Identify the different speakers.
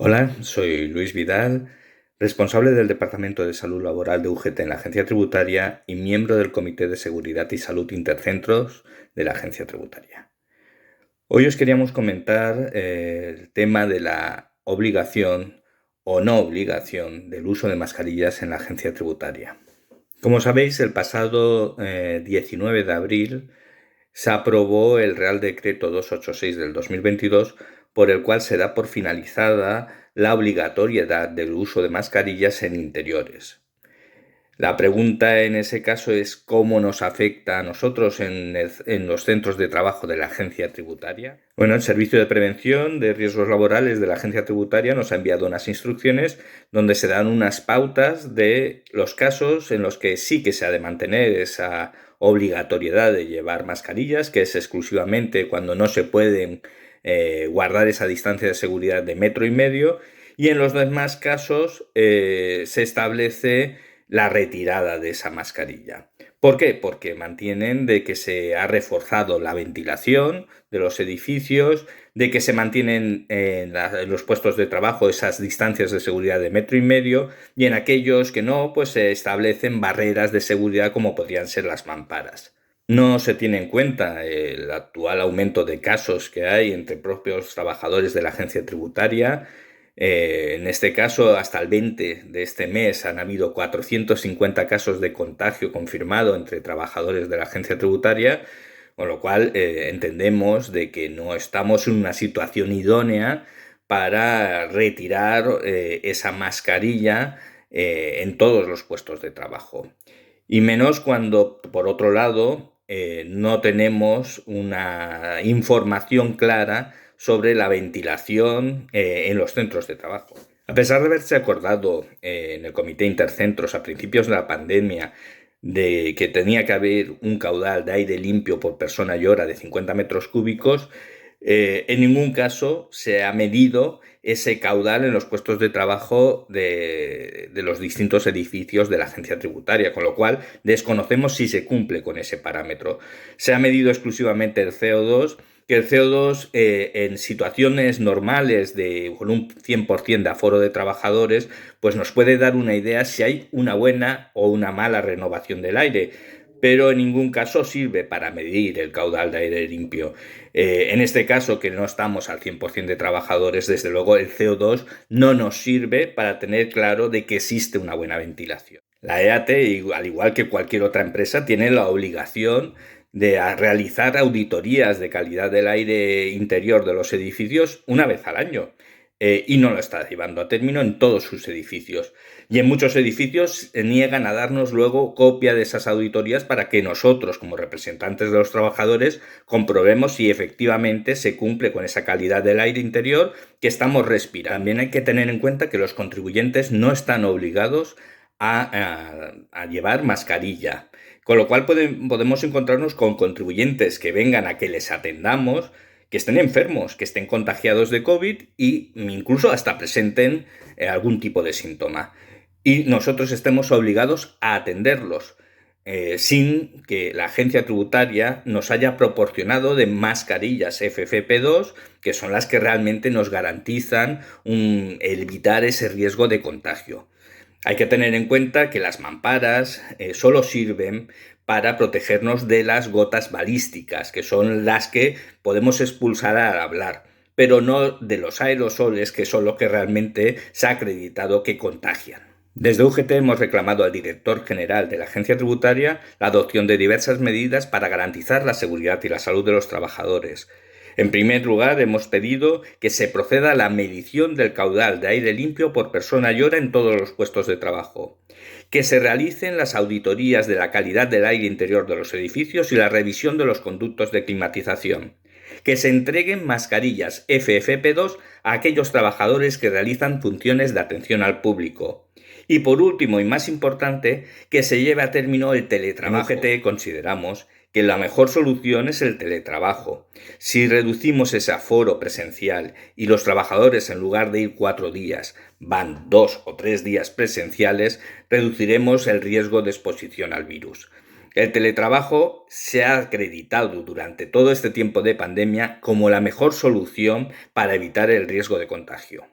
Speaker 1: Hola, soy Luis Vidal, responsable del Departamento de Salud Laboral de UGT en la Agencia Tributaria y miembro del Comité de Seguridad y Salud Intercentros de la Agencia Tributaria. Hoy os queríamos comentar el tema de la obligación o no obligación del uso de mascarillas en la Agencia Tributaria. Como sabéis, el pasado 19 de abril se aprobó el Real Decreto 286 del 2022, por el cual se da por finalizada la obligatoriedad del uso de mascarillas en interiores. La pregunta en ese caso es cómo nos afecta a nosotros en los centros de trabajo de la Agencia Tributaria. Bueno, el Servicio de Prevención de Riesgos Laborales de la Agencia Tributaria nos ha enviado unas instrucciones donde se dan unas pautas de los casos en los que sí que se ha de mantener esa obligatoriedad de llevar mascarillas, que es exclusivamente cuando no se pueden guardar esa distancia de seguridad de 1,5 metros, y en los demás casos se establece la retirada de esa mascarilla. ¿Por qué? Porque mantienen de que se ha reforzado la ventilación de los edificios, de que se mantienen en los puestos de trabajo esas distancias de seguridad de 1,5 metros, y en aquellos que no, pues se establecen barreras de seguridad como podrían ser las mamparas. No se tiene en cuenta el actual aumento de casos que hay entre propios trabajadores de la agencia tributaria. En este caso, hasta el 20 de este mes han habido 450 casos de contagio confirmado entre trabajadores de la agencia tributaria, con lo cual entendemos de que no estamos en una situación idónea para retirar esa mascarilla en todos los puestos de trabajo. Y menos cuando, por otro lado, no tenemos una información clara sobre la ventilación en los centros de trabajo. A pesar de haberse acordado en el Comité Intercentros a principios de la pandemia de que tenía que haber un caudal de aire limpio por persona y hora de 50 metros cúbicos, en ningún caso se ha medido ese caudal en los puestos de trabajo de los distintos edificios de la agencia tributaria, con lo cual desconocemos si se cumple con ese parámetro. Se ha medido exclusivamente el CO2, que el CO2 en situaciones normales con un 100% de aforo de trabajadores, pues nos puede dar una idea si hay una buena o una mala renovación del aire, pero en ningún caso sirve para medir el caudal de aire limpio. En este caso, que no estamos al 100% de trabajadores, desde luego el CO2 no nos sirve para tener claro de que existe una buena ventilación. La EAT, al igual que cualquier otra empresa, tiene la obligación de realizar auditorías de calidad del aire interior de los edificios una vez al año. Y no lo está llevando a término en todos sus edificios. Y en muchos edificios niegan a darnos luego copia de esas auditorías para que nosotros, como representantes de los trabajadores, comprobemos si efectivamente se cumple con esa calidad del aire interior que estamos respirando. También hay que tener en cuenta que los contribuyentes no están obligados a llevar mascarilla. Con lo cual podemos encontrarnos con contribuyentes que vengan a que les atendamos, que estén enfermos, que estén contagiados de COVID e incluso hasta presenten algún tipo de síntoma. Y nosotros estemos obligados a atenderlos sin que la agencia tributaria nos haya proporcionado de mascarillas FFP2, que son las que realmente nos garantizan evitar ese riesgo de contagio. Hay que tener en cuenta que las mamparas solo sirven para protegernos de las gotas balísticas, que son las que podemos expulsar al hablar, pero no de los aerosoles, que son los que realmente se ha acreditado que contagian. Desde UGT hemos reclamado al director general de la agencia tributaria la adopción de diversas medidas para garantizar la seguridad y la salud de los trabajadores. En primer lugar, hemos pedido que se proceda a la medición del caudal de aire limpio por persona y hora en todos los puestos de trabajo, que se realicen las auditorías de la calidad del aire interior de los edificios y la revisión de los conductos de climatización, que se entreguen mascarillas FFP2 a aquellos trabajadores que realizan funciones de atención al público. Y por último y más importante, que se lleve a término el teletrabajo. En UGT consideramos que la mejor solución es el teletrabajo. Si reducimos ese aforo presencial y los trabajadores, en lugar de ir 4 días, van 2 o 3 días presenciales, reduciremos el riesgo de exposición al virus. El teletrabajo se ha acreditado durante todo este tiempo de pandemia como la mejor solución para evitar el riesgo de contagio.